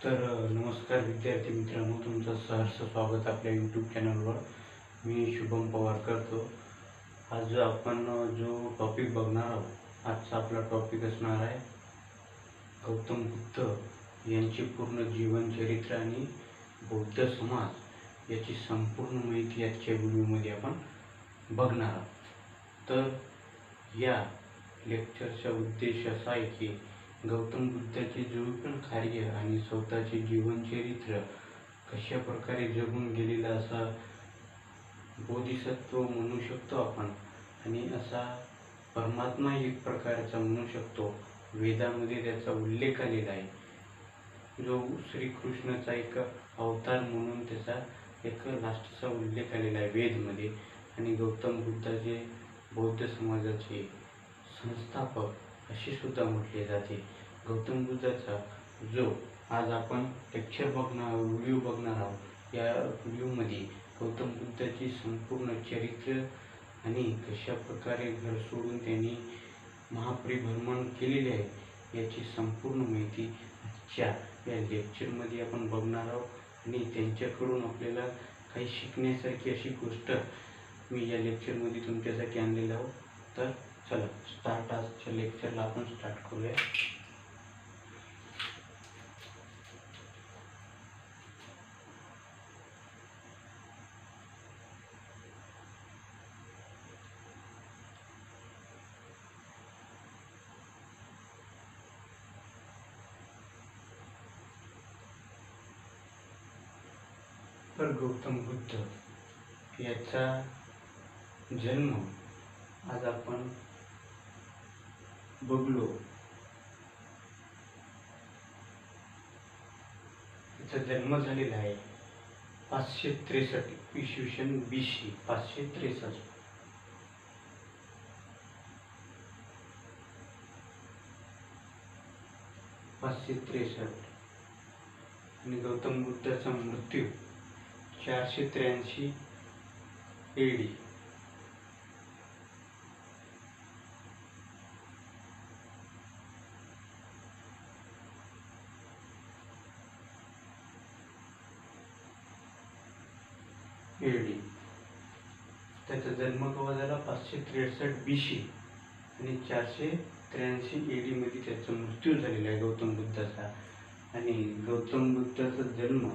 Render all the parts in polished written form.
नमस्कार विद्यार्थी मित्रांनो, तुमचं सहर्ष स्वागत आपल्या यूट्यूब चॅनलवर. मी शुभम पवार करतो. आज आपण जो टॉपिक बघणार आहोत, आजचा आपला टॉपिक असणार आहे गौतम बुद्ध यांचे पूर्ण जीवनचरित्र आणि बौद्ध समाज याची संपूर्ण माहिती आजच्या व्हिडिओमध्ये आपण बघणार आहोत. तर या लेक्चरचा उद्देश असा आहे की गौतम बुद्धाचे जो पण कार्य आणि स्वतःचे जीवनचरित्र कशा प्रकारे जगून गेलेला असा बोधिसत्व म्हणू शकतो आपण, आणि असा परमात्मा एक प्रकारचा म्हणू शकतो. वेदामध्ये त्याचा उल्लेख आलेला आहे, जो श्रीकृष्णाचा एक अवतार म्हणून त्याचा एक लास्टचा उल्लेख आलेला आहे वेदमध्ये. आणि गौतम बुद्धाचे बौद्ध समाजाचे संस्थापक असे सुद्धा म्हटले जाते. गौतम बुद्धाचा जो आज आपण व्हिडिओ बघणार आहोत, या व्हिडिओमध्ये गौतम बुद्धाची संपूर्ण चरित्र आणि कशा प्रकारे घर सोडून त्यांनी महापरिभ्रमण केलेले आहे याची संपूर्ण माहिती आजच्या या लेक्चरमध्ये आपण बघणार आहोत. आणि त्यांच्याकडून आपल्याला काही शिकण्यासारखी अशी गोष्ट मी या लेक्चरमध्ये तुमच्यासाठी आणलेलं आहोत. तर चला आजच्या लेक्चरला आपण स्टार्ट करूया. तर गौतम बुद्ध याचा जन्म आज आपण बघलो. त्याचा जन्म झालेला आहे 563 इसवी सन BC 563. आणि गौतम बुद्धाचा मृत्यू 483 AD. त्याचा जन्म केव्हा झाला? 563 BC आणि 483 AD मध्ये त्याचा मृत्यू झालेला आहे गौतम बुद्धाचा. आणि गौतम बुद्धाचा जन्म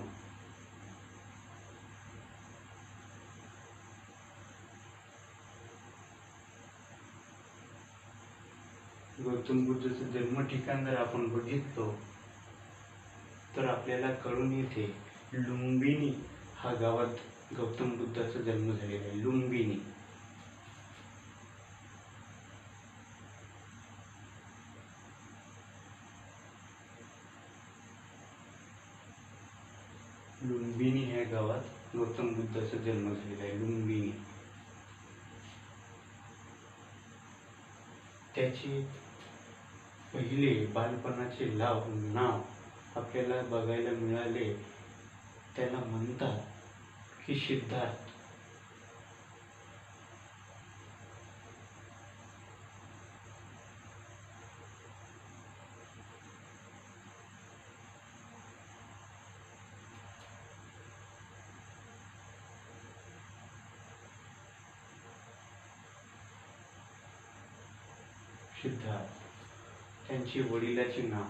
जन्म ठिकाण जर आपण बघितलो तर आपल्याला कळून येते लुंबिनी हा गावात गौतम बुद्धाचा जन्म झालेला आहे. लुंबिनी ह्या गावात गौतम बुद्धाचा जन्म झालेला आहे. लुंबिनी. त्याची पहिले बालपणाचे नाव आपल्याला बघायला मिळाले. त्याला म्हणतात की सिद्धार्थ. त्यांची वडिलाचे नाव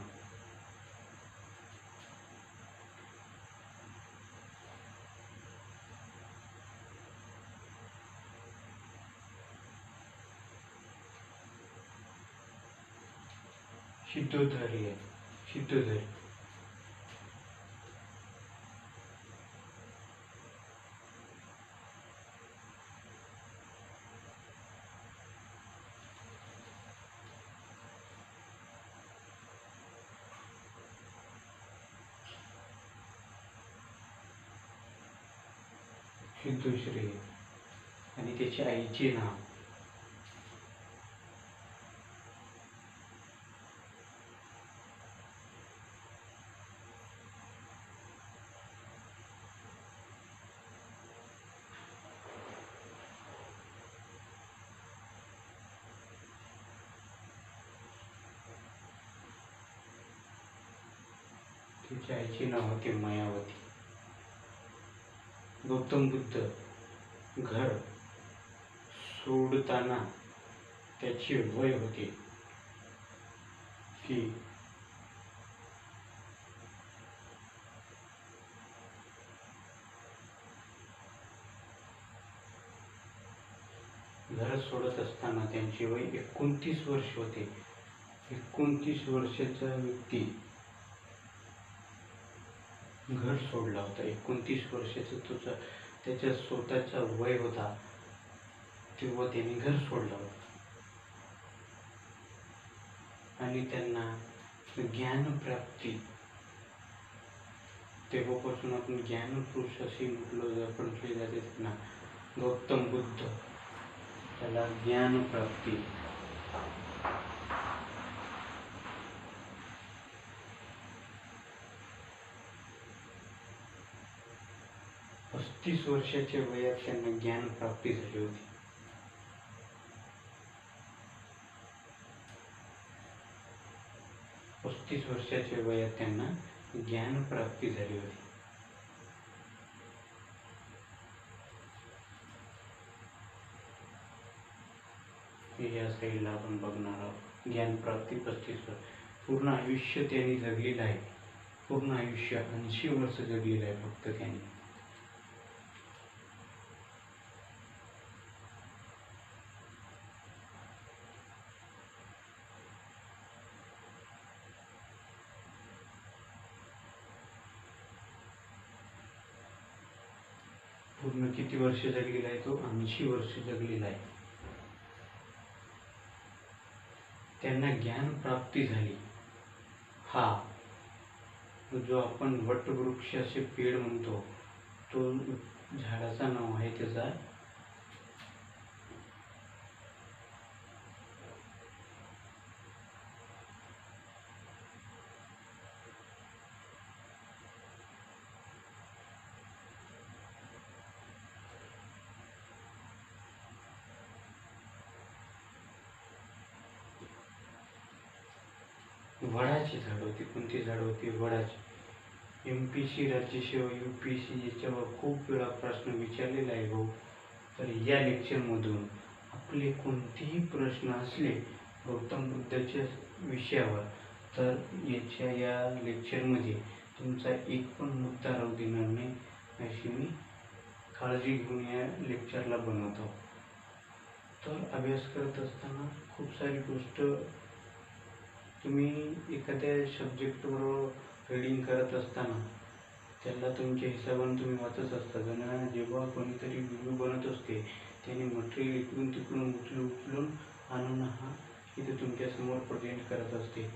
सिद्धोधरी आहे. सिद्धोश्री. आणि त्याच्या आईचे नाव तिच्या आईचे नाव होते मायावती. गौतम बुद्ध घर सोडताना त्याचे वय होते की घर सोडत असताना त्यांचे वय 29 वर्ष होते. 29 वर्षाचा व्यक्ती घर सोडला होता. 29 वर्षाचा त्याच्या स्वतःचा वय होता तेव्हा त्याने घर सोडलं होतं. आणि त्यांना ज्ञानप्राप्ती, तेव्हापासून आपण ज्ञानपुरुष असे म्हटले जाते त्यांना. गौतम बुद्ध त्याला ज्ञानप्राप्ती. पस्तीस वर्षाच्या वयात त्यांना ज्ञानप्राप्ती झाली होती. 35 वर्षाच्या वयात त्यांना ज्ञानप्राप्ती झाली होती. या साईडला आपण बघणार आहोत. ज्ञानप्राप्ती 35 वर्ष. पूर्ण आयुष्य त्यांनी जगलेलं आहे. पूर्ण आयुष्य 80 वर्ष जगलेलं आहे फक्त त्यांनी. पूर्ण किती वर्ष जगलेला आहे तो? 80 वर्ष जगलेला आहे. त्यांना ज्ञान प्राप्ती झाली. हा जो आपण वटवृक्ष असे पेड म्हणतो, तो झाडाचा नाव आहे त्याचा वडाची झाड होती. कोणती झाड होती? वडाची. MPC राज्यसेवा UPSC याच्यावर खूप वेळा प्रश्न विचारलेला आहे भाऊ. तर या लेक्चरमधून आपले कोणतेही प्रश्न असले गौतम बुद्धाच्या विषयावर, तर या लेक्चरमध्ये तुमचा एक पण मुद्दा राहू देणार नाही अशी मी काळजी घेऊन या लेक्चरला बनवतो. तर अभ्यास करत असताना खूप सारी गोष्ट तुम्ही एखाद्या सब्जेक्टवर रीडिंग करत असताना त्याला तुमच्या हिशोबाने तुम्ही वाचत असता. आणि जेव्हा कोणीतरी व्हिडिओ बनत असते त्याने मटेरियल इकडून तिकडून उचलून आणून हा इथे तुमच्यासमोर प्रेझेंट करत असते.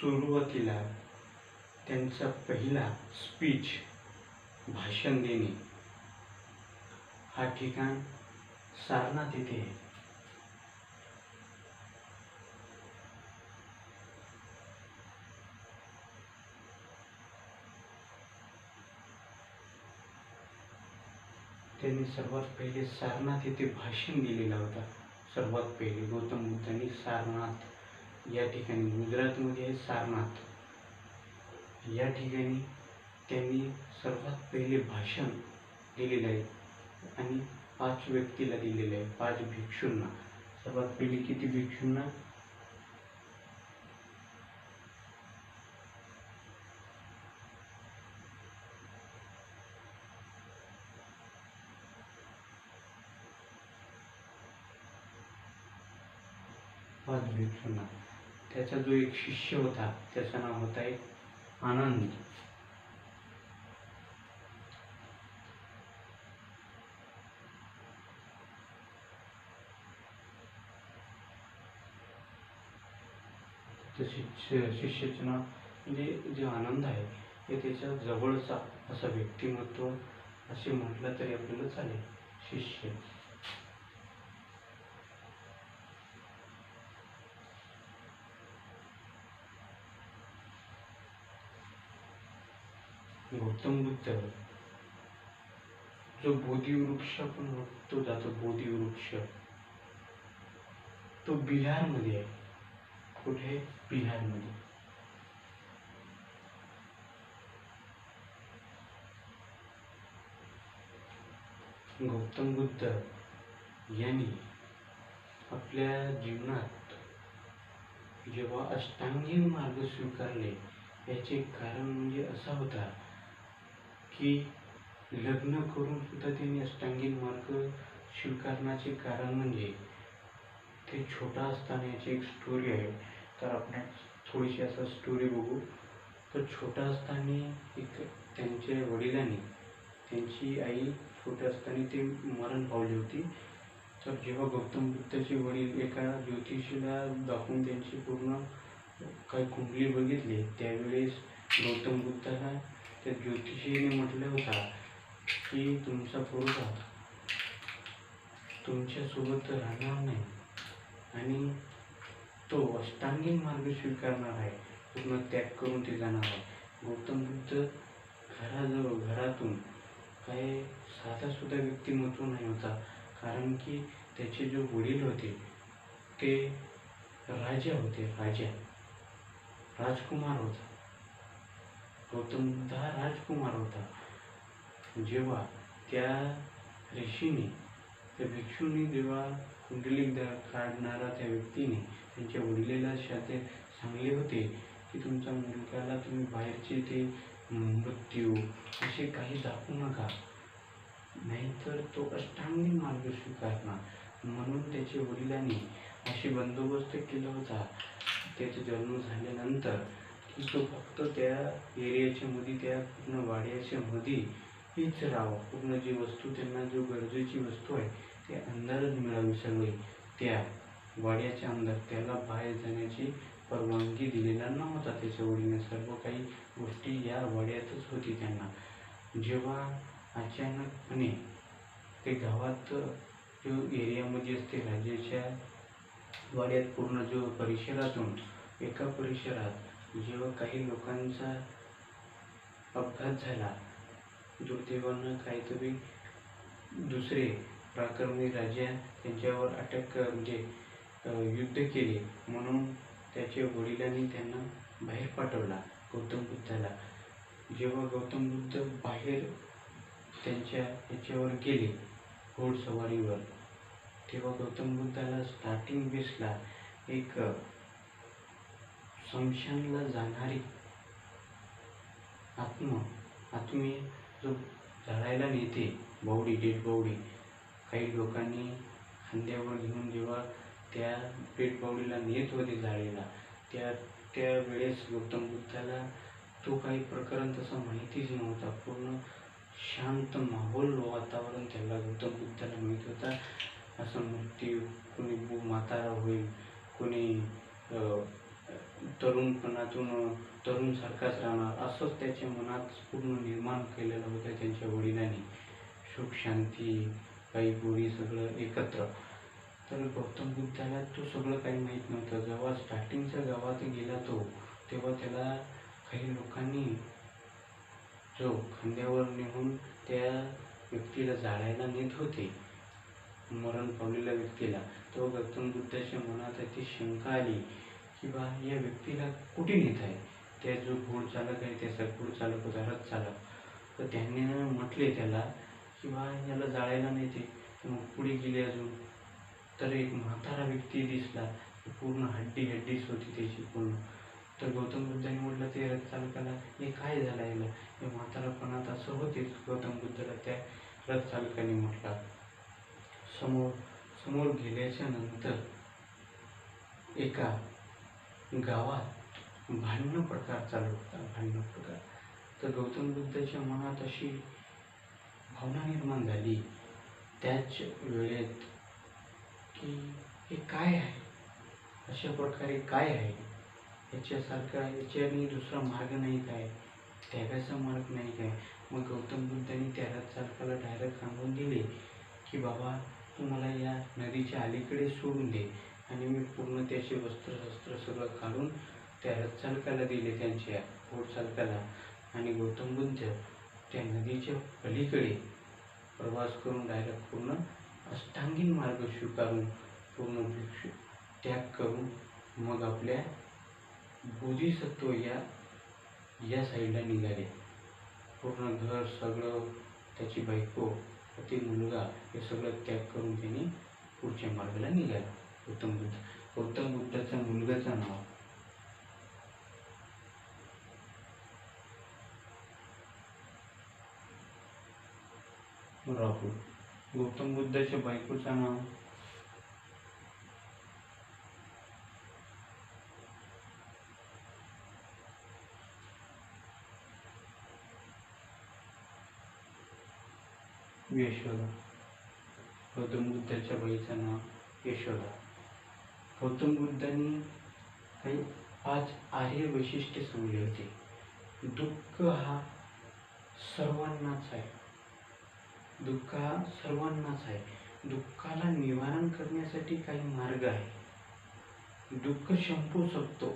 सुरुवातीला त्यांचा पहिला स्पीच, भाषण देणे हा ठिकाण सारनाथ येथे आहे. त्यांनी सर्वात पहिले सारनाथ येथे भाषण दिलेला होता. सर्वात पहिले गौतम बुद्धांनी सारनाथ या ठिकाणी, गुजरातमध्ये आहे सारनाथ, या ठिकाणी त्यांनी सर्वात पहिले भाषण दिलेलं आहे. आणि 5 व्यक्तीला दिलेलं आहे, 5 भिक्षूंना. सर्वात पहिले किती भिक्षूंना? 5 भिक्षूंना. त्याचा जो एक शिष्य होता त्याचं नाव होता एक आनंद. शिष्याचे नाव म्हणजे जे आनंद आहे हे त्याच्या जवळचा असा व्यक्तिमत्व असे म्हटलं तरी आपल्याला चालेल. शिष्य गौतम बुद्ध जो बोधिवृक्ष पण तो जातो, बोधिवृक्ष तो बिहारमध्ये आहे. कुठे? बिहारमध्ये. गौतम बुद्ध यांनी आपल्या जीवनात जेव्हा अष्टांगिक मार्ग स्वीकारले, याचे कारण म्हणजे असा होता की लग्न करून सुद्धा त्यांनी अष्टांगिक मार्ग स्वीकारण्याचे कारण म्हणजे ते छोटा असताना याची एक स्टोरी आहे. तर आपण थोडीशी असं स्टोरी बघू. तर छोटा असताना एक त्यांच्या वडिलांनी, त्यांची आई छोट्या असताना ते मरण पावली होती. तर जेव्हा गौतम बुद्धाचे वडील एका ज्योतिषीला दाखवून त्यांची पूर्ण काही कुंडली बघितली, त्यावेळेस गौतम बुद्धाला त्या ज्योतिषीने म्हटलं होता की तुमचा पोरगा तुमच्यासोबत राहणार नाही आणि तो अष्टांगिक मार्ग स्वीकारणार आहे, पूर्ण त्याग करून ते जाणार आहे. गौतम बुद्ध घरातून काय साधा सुद्धा व्यक्तिमत्व नाही होता, कारण की त्याचे जो वडील होते ते राजा होते, राजकुमार होता. गौतम बुद्ध हा राजकुमार होता. जेव्हा त्या ऋषीने, त्या भिक्षूंनी जेव्हा कुंडली काढणारा त्या व्यक्तीने त्यांच्या वडिलाला सांगले होते की तुमच्या मुलगाला तुम्ही बाहेरचे ते मृत्यू असे काही दाखवू नका, नाहीतर तो अष्टांगिक मार्ग स्वीकारणार. म्हणून त्याच्या वडिलांनी असे बंदोबस्त केला होता त्याचा जन्म झाल्यानंतर की तो फक्त त्या एरियाच्या मध्ये, त्या पूर्ण वाड्याच्या मध्ये हीच राहावं. पूर्ण जी वस्तू त्यांना जो गरजेची वस्तू आहे ते अंदरच मिळावी सगळे त्या वाड्याच्या अंदर. त्याला बाहेर जाण्याची परवानगी दिलेला नव्हता त्याच्या वडिलांनी. सर्व काही गोष्टी या वाड्यातच होती त्यांना. जेव्हा अचानकपणे ते गावात जो एरियामध्ये असते राज्याच्या वाड्यात, पूर्ण जो परिसरातून एका परिसरात जेव्हा काही लोकांचा अपघात झाला, दुर्दैवानं काहीतरी दुसरे पराक्रमी राजा त्यांच्यावर अटॅक म्हणजे युद्ध केले, म्हणून त्याच्या वडिलांनी त्यांना बाहेर पाठवला गौतम बुद्धाला. जेव्हा गौतम बुद्ध बाहेर त्यांच्या याच्यावर गेले घोडसवारीवर, तेव्हा गौतम बुद्धाला स्टार्टिंग बेसला एक स्मशानला जाणारी आत्मी जो जाळायला नेते, बावडी, डेड बावडी, काही लोकांनी खांद्यावर घेऊन जेव्हा त्या डेड बावडीला नेत होते जाळीला, त्यावेळेस गौतम बुद्धाला तो काही प्रकरण तसं माहितीच नव्हता. पूर्ण शांत माहोल वातावरण त्याला गौतम बुद्धाला माहीत होता. असं मृत्यू, कोणी म्हातारा होईल, कोणी तरुणपणातून तरुणसारखाच राहणार, असंच त्याच्या मनात पूर्ण निर्माण केलेलं होतं त्यांच्या वडिलांनी. सुख शांती, काही गोडी सगळं एकत्र. तर गौतम बुद्धाला तो सगळं काही माहीत नव्हतं. जेव्हा स्टार्टिंगच्या गावात गेला तो, तेव्हा त्याला काही लोकांनी जो खांद्यावर नेऊन त्या व्यक्तीला जाळायला नेत होते, मरण पावलेल्या व्यक्तीला, तेव्हा गौतम बुद्धाच्या मनात ती शंका आली की बा या व्यक्तीला कुठे नेत आहे. त्या जो घोडचालक आहे, त्याचा घोडचालक होता, रथ चालक, तर त्यांनी म्हटले त्याला की बा याला जाळायला नेते. मग पुढे गेले अजून, तर एक म्हातारा व्यक्ती दिसला, पूर्ण हड्डीच होती त्याची पूर्ण. तर गौतम बुद्धांनी म्हटलं ते रथ चालकाला, हे काय झालं याला, हे म्हातारापणात असं होतेच. गौतम बुद्धाला त्या रथ चालकाने म्हटलं. समोर गेल्याच्या नंतर एका गावात भांडण प्रकार चालू होता. तर गौतम बुद्धाच्या मनात अशी भावना निर्माण झाली त्याच वेळेत की हे काय आहे, अशा प्रकारे काय आहे, याच्याने दुसरा मार्ग नाही काय, त्यागाचा मार्ग नाही काय. मग गौतम बुद्धांनी त्या रथ चालकाला डायरेक्ट सांगून दिले की बाबा तू मला या नदीच्या अलीकडे सोडून दे, आणि मी पूर्ण त्याचे वस्त्र सगळं काढून त्या रथ चालकाला दिले, त्यांच्या घोडचालकाला. आणि गौतम बुद्ध त्या नदीच्या पलीकडे प्रवास करून डायरेक्ट पूर्ण अष्टांगीन मार्ग स्वीकारून पूर्ण भिक्षू त्याग करून मग आपल्या बोधिसत्व या साईडला निघाले. पूर्ण घर सगळं, त्याची बायको, पती, मुलगा हे सगळं त्याग करून त्यांनी पुढच्या मार्गाला निघाला. गौतम बुद्धाच्या मुलगाचं नाव राहुल. गौतम बुद्धाच्या बायकोचं नाव यशोदा. गौतम बुद्धाच्या बाईचं नाव यशोदा. गौतम बुद्धांनी काही 5 आर्य वैशिष्ट्य सांगले होते. दुःख हा सर्वांनाच आहे. दुःख हा सर्वांनाच आहे. दुःखाला निवारण करण्यासाठी काही मार्ग आहे. दुःख संपू शकतो,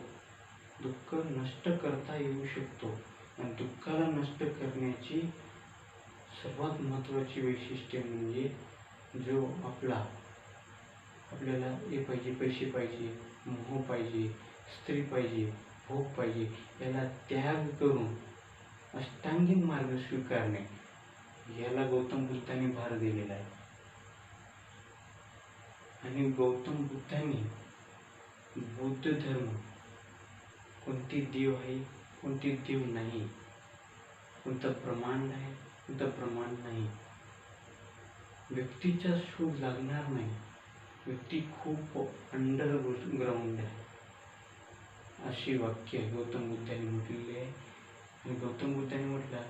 दुःख नष्ट करता येऊ शकतो. आणि दुःखाला नष्ट करण्याची सर्वात महत्त्वाची वैशिष्ट्य म्हणजे जो आपल्याला हे पाहिजे, पैसे पाहिजे, मोह पाहिजे, स्त्री पाहिजे, भोग पाहिजे, याला त्याग करून अष्टांगीन मार्ग स्वीकारणे, याला गौतम बुद्धांनी भार दिलेला आहे. आणि गौतम बुद्धांनी बौद्ध धर्म कोणती देव आहे, कोणती देव नाही, कोणतं प्रमाण आहे, कोणतं प्रमाण नाही, व्यक्तीचा शोध लागणार नाही, व्यक्ती खूप अंडरग्राऊंड आहे, अशी वाक्य गौतम बुद्धांनी म्हटलेली आहे. आणि गौतम बुद्धांनी म्हटलं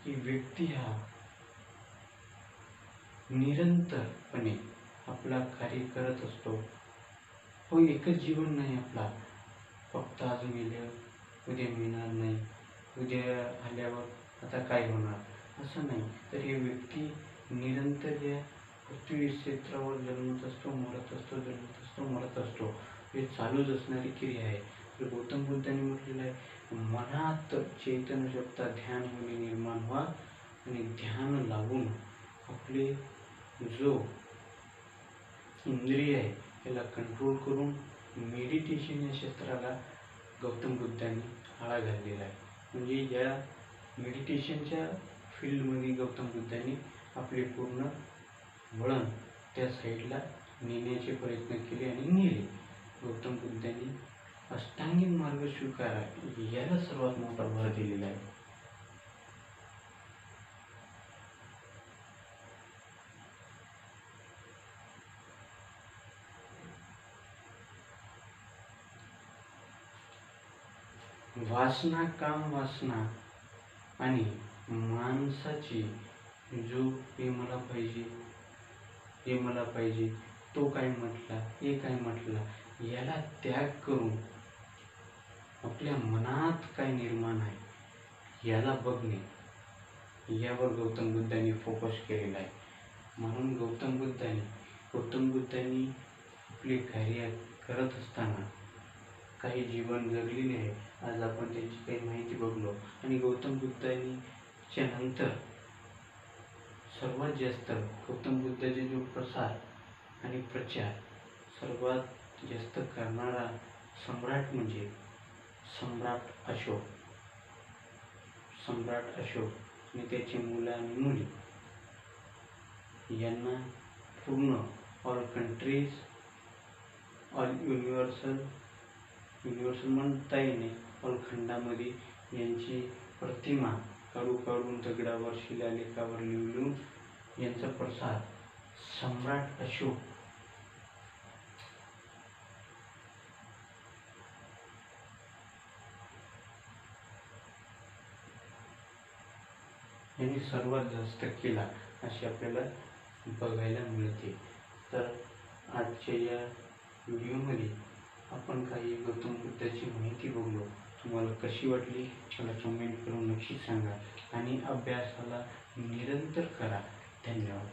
की व्यक्ती हा निरंतरपणे आपला कार्य करत असतो. हो, एकच जीवन नाही आपला, फक्त आज मेलं, उद्या मिळणार नाही, उद्या आल्यावर आता काय होणार, असं नाही. तर हे व्यक्ती निरंतर या पृथ्वी क्षेत्रावर जन्मत असतो, मरत असतो, जन्मत असतो, मरत असतो. हे चालूच असणारी क्रिया आहे. तर गौतम बुद्धांनी म्हटलेलं आहे, मनात चैतन्य शक्ती ध्यान होणे निर्माण व्हा आणि ध्यान लावून आपले जो इंद्रिय आहे त्याला कंट्रोल करून मेडिटेशन या क्षेत्राला गौतम बुद्धांनी आळा घातलेला आहे. म्हणजे या मेडिटेशनच्या फील्डमध्ये गौतम बुद्धांनी आपले पूर्ण वळण त्या साईडला नेण्याचे प्रयत्न केले आणि नेले. गौतम बुद्धांनी अष्टांगीन मार्ग स्वीकारा याला सर्वात मोठा भर दिलेला आहे. वासना, काम वासना आणि माणसाची जो हे मला पाहिजे, हे मला पाहिजे, तो काय म्हटला, हे काय म्हटला, याला त्याग करून आपल्या मनात काय निर्माण आहे याला बघणे, यावर गौतम बुद्धांनी फोकस केलेला आहे. म्हणून गौतम बुद्धांनी आपले कार्य करत असताना काही जीवन जगलेले आहे. आज आपण त्याची काही माहिती बघलो. आणि गौतम बुद्धांच्या नंतर सर्वात जास्त गौतम बुद्धाचे जो प्रसार आणि प्रचार सर्वात जास्त करणारा सम्राट म्हणजे सम्राट अशोक आणि त्याची मुलं आणि मुली यांना पूर्ण ऑल कंट्रीज, ऑल युनिव्हर्सल म्हणता येणे, ऑल खंडामध्ये यांची प्रतिमा काढून दगडावर, शिलालेखावर लिहून यांचा प्रसार सम्राट अशोक यांनी सर्वात जास्त केला असे आपल्याला बघायला मिळते. तर आजच्या या व्हिडिओमध्ये आपण काही गौतम बुद्धाची माहिती बघलो. तुम्हाला कशी वाटली मला कमेंट करून नक्की सांगा आणि अभ्यासाला निरंतर करा. धन्यवाद.